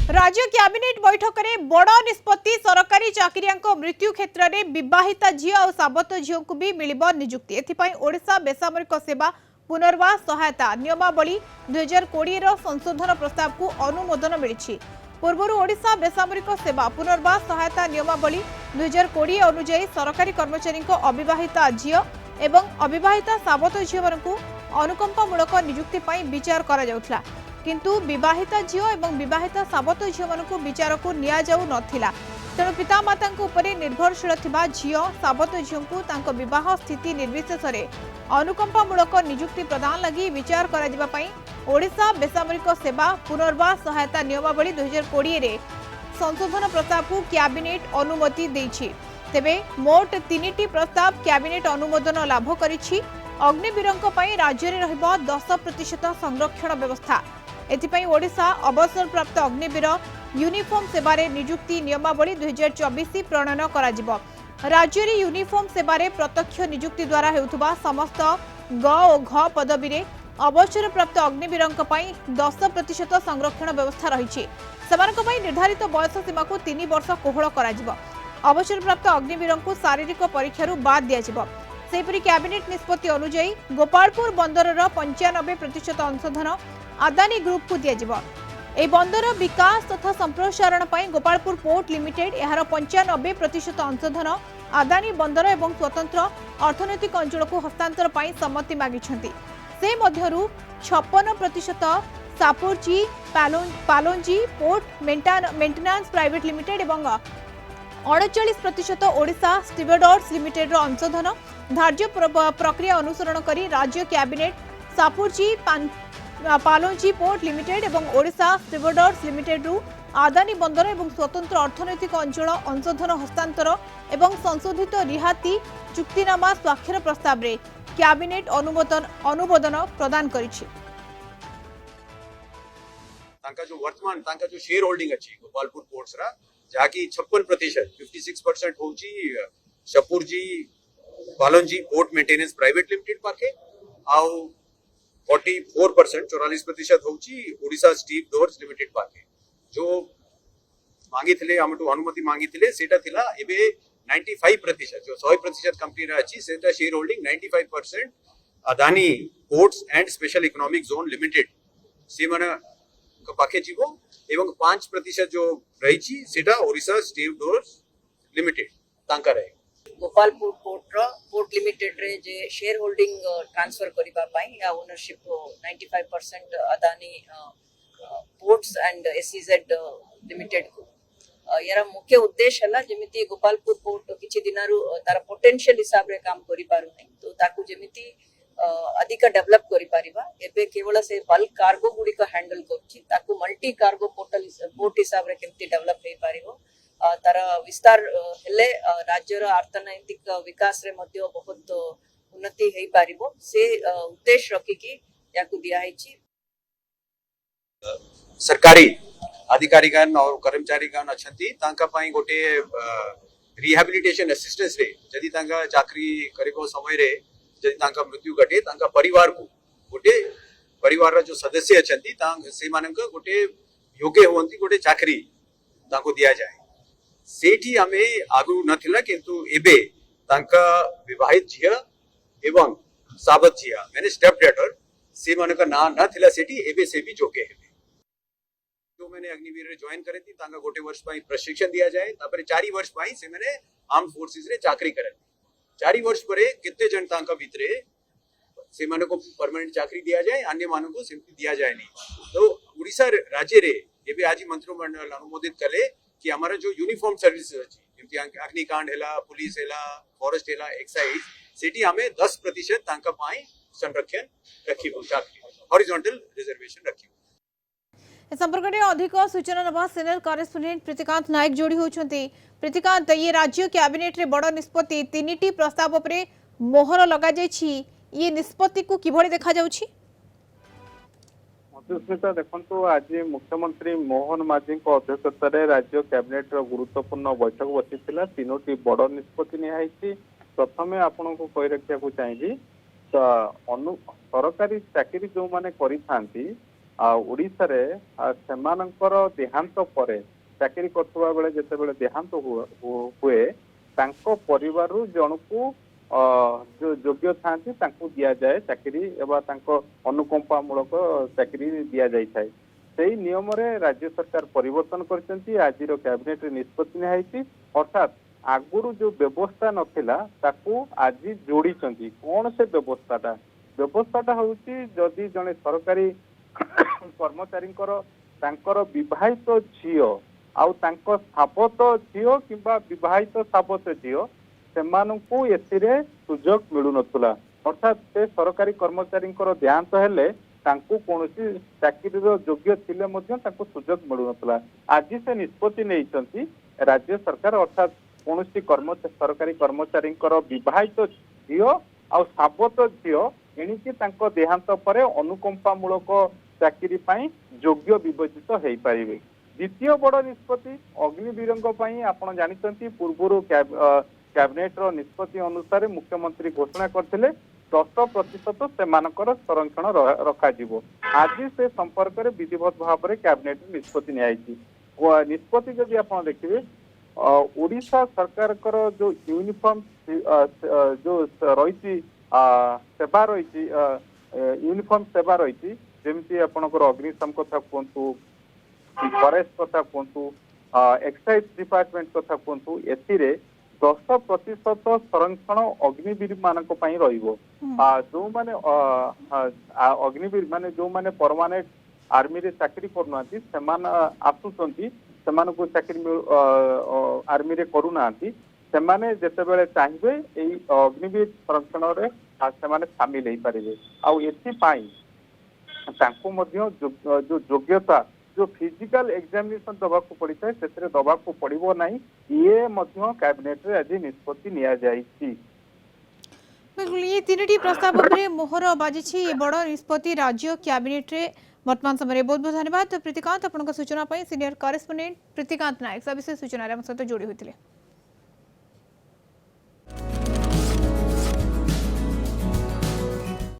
राज्य कैबिनेट बैठक में बड़ निष्पत्ति सरकारी चाकरिया मृत्यु क्षेत्र में विवाहिता झी और साबत झील को भी मिल निजुक्ति ओडिशा बेसामरिक सेवा पुनर्वास सहायता नियमावली 2020 संशोधन प्रस्ताव को अनुमोदन मिली। पूर्वर ओडिशा बेसामरिक सेवा पुनर्वास सहायता नियमावली 2020 अनुଯାयी सरकारी कर्मचारी अविवाहिता झी एवं अविवाहिता साबत झील को अनुकंपामूलक नियुक्ति विचार करा जाउथला। किंतु विवाहिता झील एवं विवाहिता साबत झील को विचार को निया जाउ नथिला। तेणु पितामाता निर्भरशील थिबा झील साबत झील को तांको विवाह स्थिति निर्विशेष अनुकंपामूलक नियुक्ति प्रदान लगी विचार करा जिबा पई ओडिशा बेसामरिक सेवा पुनर्वास सहायता नियमावली 2020 रे संशोधन प्रस्ताव को कैबिनेट अनुमति देछि। तेबे मोट 3टी प्रस्ताव कैबिनेट अनुमोदन लाभ करिछि। अग्निवीरंक पई राज्य रे रहबो 10% संरक्षण व्यवस्था। एथिपई ओडिशा अवसर प्राप्त अग्निवीर यूनिफॉर्म सेवारे नियुक्ति नियमावली 2024 प्रणयन करा जिवो। राज्य रे यूनिफॉर्म सेवारे प्रत्यक्ष नियुक्ति द्वारा हेउथबा समस्त ग और घ पदवी रे अवसर प्राप्त अग्निवीरंक पई 10% संरक्षण व्यवस्था रहिछि। सेमानक पई निर्धारित बयस सीमा को 3 वर्ष कोहळ करा जिवो। अवसर प्राप्त अग्निवीरंक शारीरिक परीक्षारु बाद दिया जिवो। सेपरि कैबिनेट निष्पत्ति अनुଯାयी गोपालपुर बंदरर 95% अंशधन अदानी ग्रुप को दिया जिवो। ए बंदर विकास तथा संप्रसारण पई गोपालपुर पोर्ट लिमिटेड यार 95% अंशधन अदानी बंदर एवं स्वतंत्र अर्थनैतिक अंचल को हस्तांतर पई सम्मति मागिछंती। से मध्यरु 56% Shapoorji Pallonji port maintenance private limited एवं 38% ओडिशा स्टीवर्ड्स लिमिटेड रो अंशधन धार्य प्रक्रिया अनुसरण करी राज्य cabinet Shapoorji Pallonji port limited एवं ओडिशा स्टीवर्ड्स लिमिटेड रु आदानी बंदर एवं स्वतंत्र अर्थनैतिक अंचल अंशधन हस्तांतर एवं संशोधित रिहाती चुक्तिनामा स्वाक्षर प्रस्ताव रे कैबिनेट अनुमोदन प्रदान करिछि। तांका जो वर्तमान तांका जो शेयर होल्डिंग अछि गोपालपुर पोर्ट्स रा जाकी 56% 56% होची Shapoorji Pallonji port maintenance private limited पाखे आउ 44% होची ओडिशा स्टीव डोर्स लिमिटेड पाखे जो मांगी थिले हमटू अनुमति मांगी थिले सेटा थिला एबे 95% जो 100% कंपनी रा अछि सेटा share holding 95% Adani ports and special economic zone limited से माने पाखे जीवो एवं 5% जो रही छी सेटा ओडिशा स्टीव डोर्स लिमिटेड तांका रहे। गोपालपुर पोर्ट लिमिटेड रे जे शेयर होल्डिंग ट्रांसफर करिबा पई या ownership 95% Adani ports and SEZ limited को यार मुख्य उद्देश्य हला जेमिति गोपालपुर पोर्ट किछि दिनारु तार पोटेंशियल हिसाब रे काम करि पारु नै तो ताकू जेमिति अधिक डेवलप करि पारिबा। एबे केवल से बल्क कार्गो गुडी को हैंडल करछि ताकू मल्टी कार्गो पोर्ट हिसाब रे केमति डेवलप हे पारिबो तार विस्तार हेले राज्यर अर्थनैतिक विकास रे मध्य बहुत उन्नति हे पारिबो से उद्देश्य रखि कि याकू दिया हैछि। सरकारी अधिकारीगण और कर्मचारीगण अछंती तांका पई गोटे रिहैबिलिटेशन असिस्टेंस रे जदी तांका चाकरी करिबो समय रे जदी तांका मृत्यु घटे तांका परिवार को गोटे परिवार रा जो सदस्य अछंती तांग से मानक गोटे योग्य होंती गोटे चाकरी तांको दिया जाए सेठी हमें आगु नथिला किंतु एबे तांका विवाहित झिया एवं साबत झिया माने स्टेप डॉटर से मानक ना नथिला सेठी एबे से भी योग्य है। जो मैंने अग्निवीर रे ज्वाइन करे थी तांका गोटे वर्ष पाई प्रशिक्षण दिया जाए तापर 4 वर्ष पाई से मैंने आर्म फोर्सेस रे चाकरी करे 4 वर्ष परे कितने जन तांका भितरे से माने को परमानेंट चाकरी दिया जाए अन्य मानों को सिंपली दिया जाए नहीं। तो उड़ीसा राज्य रे एबे आज मंत्रिमंडल अनुमोदित कले कि हमारा जो यूनिफॉर्म सर्विसेज अछि जेमति अग्निकांड हेला पुलिस हेला फॉरेस्ट हेला एक्साइज सेठी हमें 10% तांका पाई संरक्षण रखिबो चाकरी हॉरिजॉन्टल रिजर्वेशन रखिबो। संपर्क में अधिक सूचना नवा सीनियर करेस्पोंडेंट प्रीतिकांत नायक जोड़ी होती। प्रीतिकांत ये राज्य कैबिनेट रे बड़ निष्पत्ति 3टी प्रस्ताव पर मोहर लगा ये निष्पत्ति को किभଳି देखा जाउछि? मधुस्मिता देखंतु आज मुख्यमंत्री मोहन माझी अध्यक्षता राज्य कैबिनेट गुरुत्वपूर्ण बैठक बसिथिला 3टी बड़ निष्पत्ति नियाइछि। प्रथमे आपन को कहि रखिया को चाहिए सरकारी चाकरी जो माने करि थांती ओडिशारे सेमानंकर देहांत परे चाकरी करथुवा बेले जेतेबेले देहांत हुए तांको परिवारु जनकु जो योग्य थांती तांको दिया जाए चाकरी एवं तांको अनुकंपामूलक चाकरी दिया जाय थाए सेही नियम रे राज्य सरकार परिवर्तन करचंती आजिर कैबिनेट रे निष्पत्ति निहाइती अर्थात आगुरु जो व्यवस्था नथिला ताकू आज जोड़ीचंती कौन से व्यवस्थाटा होउची जदि जने सरकारी कर्मचारींकर तांकर विवाहित झियो आउ तांको साबत झियो किंबा विवाहित साबत झियो सेमानंकु एथिरे सुजोग मिलु नथुला अर्थात से सरकारी कर्मचारींकर देहांत हेले तांकु कोनोसी चाकरीर योग्य थिले मध्य तांकु सुजोग मिलु नथुला आज से निष्पत्ति नेइचंती राज्य सरकार अर्थात कोनोसी सरकारी कर्मचारींकर विवाहित झियो आउ साबत झियो एणिकी तांको देहांत परे अनुकंपामूलक चाकरी पाई योग्य विवेचित हेई पारिबे द्वितीय बड़ निष्पत्ति अग्निवीरंग पाई आपण जानिचंती पूर्वरु कैबिनेट रो निष्पत्ति अनुसार मुख्यमंत्री घोषणा करथिले 10% सेमानकर संरक्षण रखाजिवो आज से संपर्क रे विधिवत भाव रे कैबिनेट निष्पत्ति नियाइछि निष्पत्ति जदि आपण देखिबे ओडिशा सरकार कर जो यूनिफॉर्म जो रही सेवा रही यूनिफॉर्म सेवा रही जेमती आपनकर अग्निशम कथा कहतु फॉरेस्ट कथा कहतु एक्साइज डिपार्टमेंट कथा कहतु एथिरे 10% संरक्षण अग्निवीर मानक पई रहिबो जो माने अग्निवीर माने जो माने परमानेंट आर्मी रे चाकरी करनांती समान आसुचंती सेमानकु चाकरी आर्मी रे करूनांती सेमाने जेतेबेले चाहिबे एई अग्निवीर संरक्षण रे सेमाने शामिल हेई पारिबे आउ एथि पाई तांको मध्य जो योग्यता जो फिजिकल एग्जामिनेशन दबाकू पड़ी थाए सेतरे दबाकू पड़िबो नाही ये मध्य कैबिनेट रे आज निष्पत्ति निया जाईछि बिल्कुल ये तीनटी प्रस्ताव उपरे मोहर बाजिछि बड़ निष्पत्ति राज्य कैबिनेट रे वर्तमान समय बहुत बहुत धन्यवाद प्रीतिकांत आपनका सूचना पई सीनियर करेस्पोंडेंट प्रीतिकांत नायक सविशेष सूचना रे हम सहित जोड़ी होइतिले।